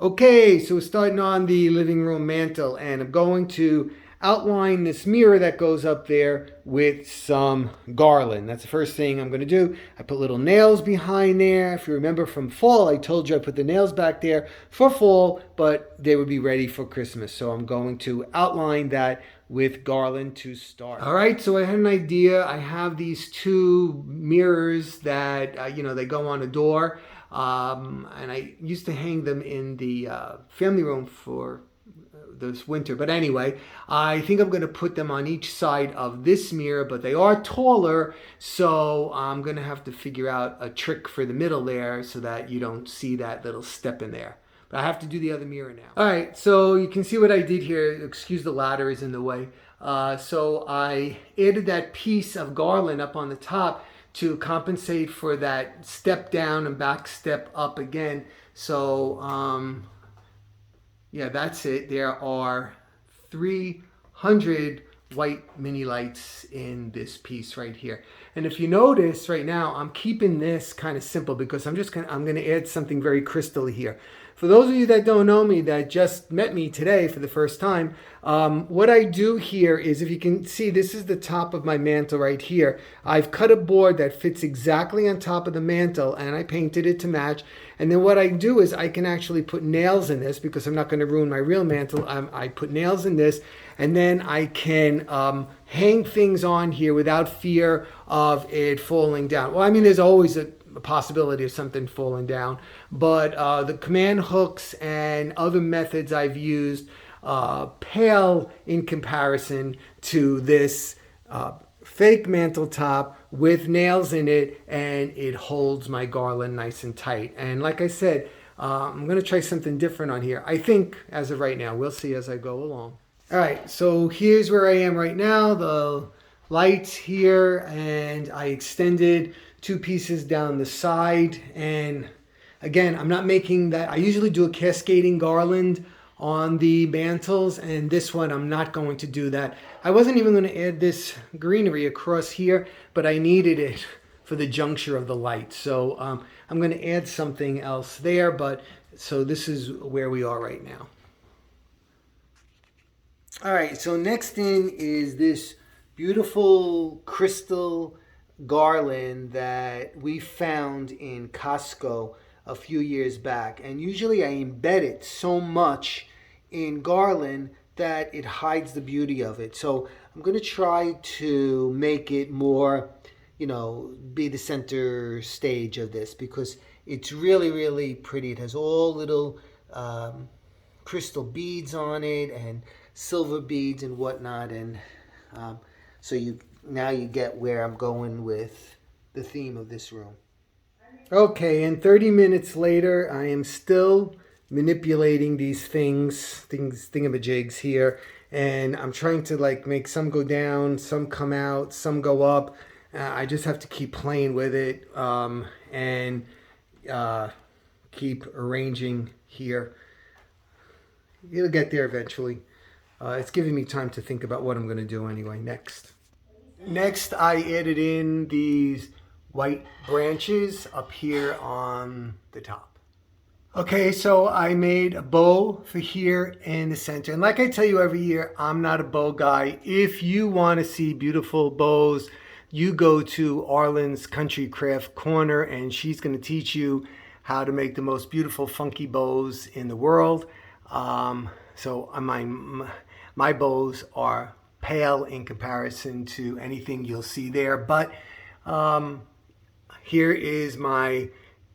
Okay, so we're starting on the living room mantle, and I'm going to outline this mirror that goes up there with some garland. That's the first thing I'm going to do. I put little nails behind there. If you remember from fall, I told you I put the nails back there for fall, but they would be ready for Christmas. So I'm going to outline that with garland to start. All right, so I had an idea. I have these two mirrors that, they go on a door. And I used to hang them in the family room for this winter. But anyway, I think I'm going to put them on each side of this mirror, but they are taller. So I'm going to have to figure out a trick for the middle there so that you don't see that little step in there. But I have to do the other mirror now. All right, so you can see what I did here. Excuse the ladder is in the way. So I added that piece of garland up on the top to compensate for that step down and back step up again. So yeah, that's it. There are 300 white mini lights in this piece right here. And if you notice right now, I'm keeping this kind of simple because I'm going to add something very crystal here. For those of you that don't know me, that just met me today for the first time, what I do here is, if you can see, this is the top of my mantle right here. I've cut a board that fits exactly on top of the mantle, and I painted it to match. And then what I do is I can actually put nails in this because I'm not going to ruin my real mantle. I put nails in this, and then I can hang things on here without fear of it falling down. Well, I mean, there's always a possibility of something falling down, but the command hooks and other methods I've used pale in comparison to this fake mantle top with nails in it, and it holds my garland nice and tight. And like I said, I'm going to try something different on here. I think as of right now, we'll see as I go along. All right, so here's where I am right now. The lights here, and I extended two pieces down the side. And again, I'm not making that. I usually do a cascading garland on the mantles, and this one I'm not going to do that. I wasn't even going to add this greenery across here, but I needed it for the juncture of the light. So I'm going to add something else there, but so this is where we are right now. All right, so next in is this beautiful crystal garland that we found in Costco a few years back. And usually I embed it so much in garland that it hides the beauty of it. So I'm going to try to make it more, be the center stage of this because it's really, really pretty. It has all little crystal beads on it and silver beads and whatnot. And so now you get where I'm going with the theme of this room. Okay, and 30 minutes later, I am still manipulating these thingamajigs here, and I'm trying to make some go down, some come out, some go up. I just have to keep playing with it and keep arranging here. You'll get there eventually. It's giving me time to think about what I'm going to do anyway Next, I added in these white branches up here on the top. Okay, so I made a bow for here in the center. And like I tell you every year, I'm not a bow guy. If you want to see beautiful bows, you go to Arlen's Country Craft Corner, and she's going to teach you how to make the most beautiful, funky bows in the world. So my bows are pale in comparison to anything you'll see there, but here is my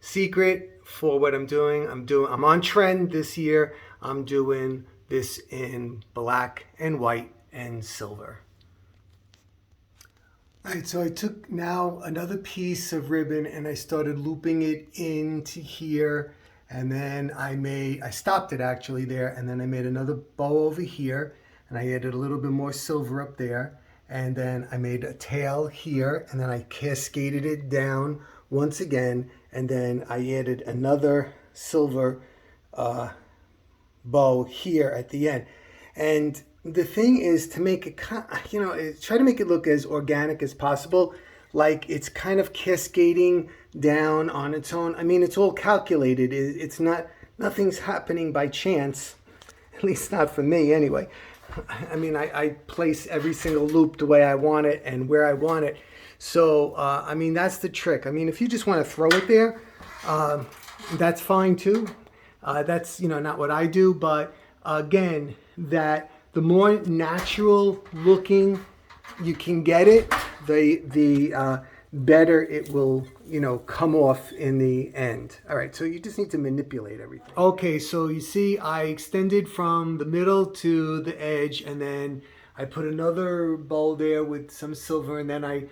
secret for what I'm doing. I'm on trend this year. I'm doing this in black and white and silver. All right, so I took now another piece of ribbon and I started looping it into here, and then I stopped it actually there, and then I made another bow over here, and I added a little bit more silver up there, and then I made a tail here, and then I cascaded it down once again, and then I added another silver bow here at the end. And the thing is to make it, try to make it look as organic as possible, like it's kind of cascading down on its own. I mean, it's all calculated. It's not Nothing's happening by chance, at least not for me anyway. I mean, I place every single loop the way I want it and where I want it. So, I mean, that's the trick. I mean, if you just want to throw it there, that's fine too. That's, you know, not what I do, but again, that the more natural looking you can get it, the better it will, you know, come off in the end. All right, so you just need to manipulate everything. Okay, so you see I extended from the middle to the edge, and then I put another bow there with some silver, and then I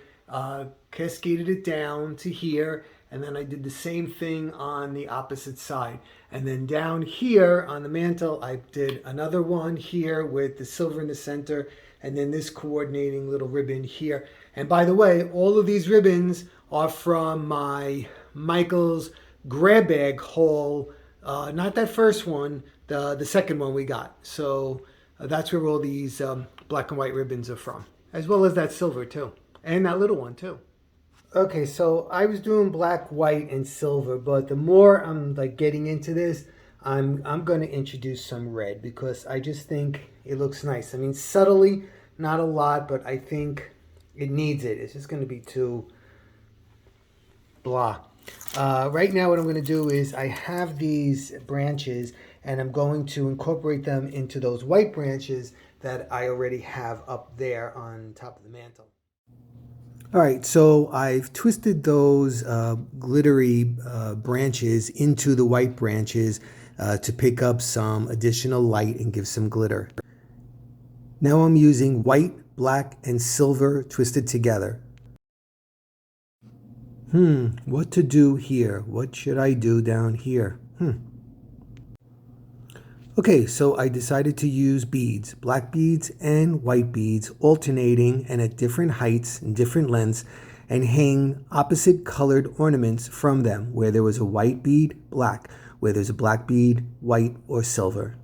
cascaded it down to here, and then I did the same thing on the opposite side. And then down here on the mantle, I did another one here with the silver in the center, and then this coordinating little ribbon here. And by the way, all of these ribbons are from my Michael's grab bag haul. Not that first one, the second one we got. So that's where all these black and white ribbons are from, as well as that silver too, and that little one too. Okay, so I was doing black, white, and silver, but the more I'm like getting into this, I'm going to introduce some red because I just think it looks nice. I mean, subtly, not a lot, but I think it needs it. It's just going to be too blah. Right now what I'm going to do is I have these branches and I'm going to incorporate them into those white branches that I already have up there on top of the mantle. All right, so I've twisted those glittery branches into the white branches to pick up some additional light and give some glitter. Now I'm using white, black, and silver twisted together. What to do here? What should I do down here? Okay, so I decided to use beads, black beads and white beads, alternating and at different heights and different lengths, and hang opposite colored ornaments from them, where there was a white bead, black, where there's a black bead, white or silver.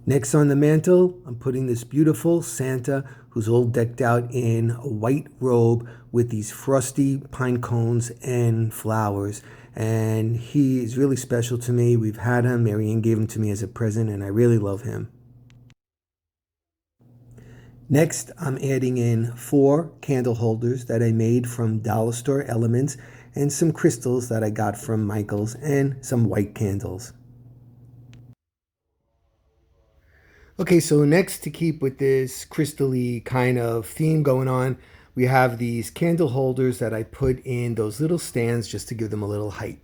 Next on the mantle, I'm putting this beautiful Santa who's all decked out in a white robe with these frosty pine cones and flowers. And he is really special to me. We've had him. MaryAnn gave him to me as a present, and I really love him. Next, I'm adding in 4 candle holders that I made from dollar store elements and some crystals that I got from Michael's and some white candles. Okay, so next, to keep with this crystal-y kind of theme going on, we have these candle holders that I put in those little stands just to give them a little height.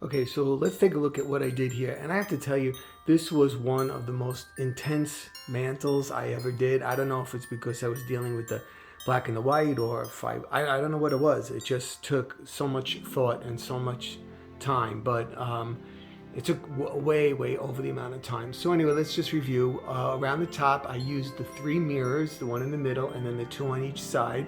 Okay, so let's take a look at what I did here. And I have to tell you, this was one of the most intense mantles I ever did. I don't know if it's because I was dealing with the black and the white, or if I don't know what it was. It just took so much thought and so much time. But it took way over the amount of time. So anyway, let's just review. Around the top, I used the 3 mirrors, the one in the middle and then the 2 on each side.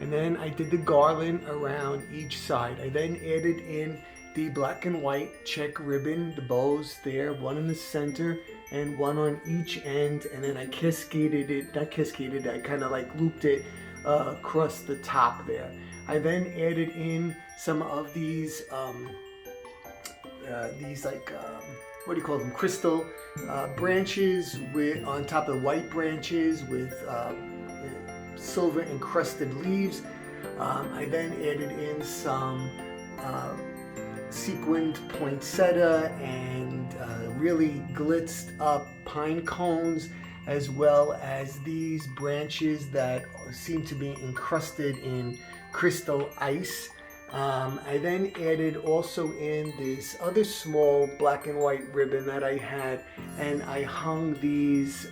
And then I did the garland around each side. I then added in the black and white check ribbon, the bows there, one in the center and one on each end. And then I cascaded it, not cascaded, I kind of like looped it across the top there. I then added in some of these like, what do you call them, crystal branches on top of the white branches with silver encrusted leaves. I then added in some sequined poinsettia and really glitzed up pine cones, as well as these branches that seem to be encrusted in crystal ice. I then added also in this other small black and white ribbon that I had, and I hung these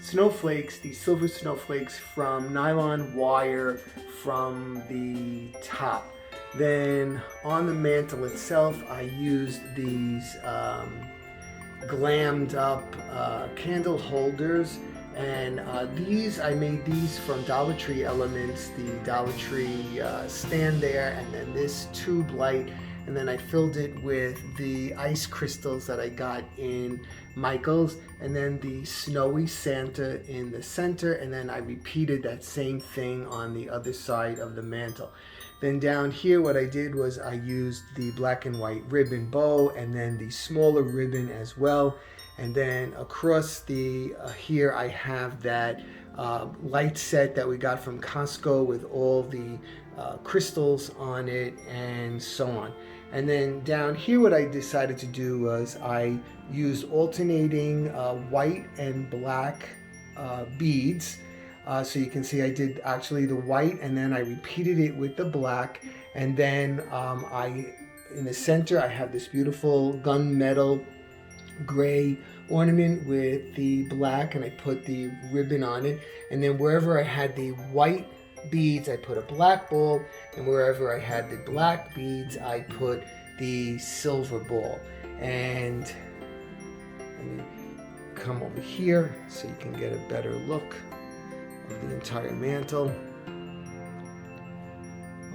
snowflakes, these silver snowflakes from nylon wire from the top. Then on the mantle itself, I used these glammed up candle holders. And I made these from Dollar Tree elements, the Dollar Tree stand there, and then this tube light, and then I filled it with the ice crystals that I got in Michael's, and then the snowy Santa in the center, and then I repeated that same thing on the other side of the mantle. Then down here what I did was I used the black and white ribbon bow and then the smaller ribbon as well. And then across the here I have that light set that we got from Costco with all the crystals on it and so on. And then down here what I decided to do was I used alternating white and black beads. So you can see I did actually the white and then I repeated it with the black, and then in the center I have this beautiful gunmetal gray ornament with the black, and I put the ribbon on it, and then wherever I had the white beads I put a black ball, and wherever I had the black beads I put the silver ball. And let me come over here so you can get a better look of the entire mantle.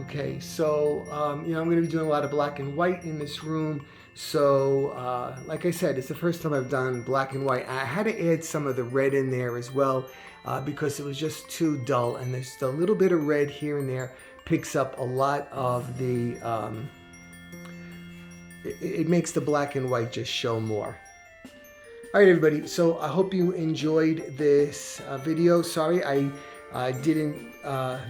Okay, so I'm going to be doing a lot of black and white in this room. So like I said, it's the first time I've done black and white. I had to add some of the red in there as well because it was just too dull, and there's a little bit of red here and there picks up a lot of the it makes the black and white just show more. All right, everybody, so I hope you enjoyed this video. Sorry I didn't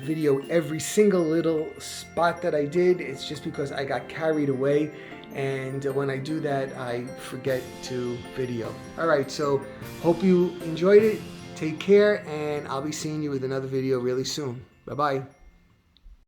video every single little spot that I did. It's just because I got carried away, and when I do that, I forget to video. All right, so hope you enjoyed it. Take care, and I'll be seeing you with another video really soon. Bye-bye.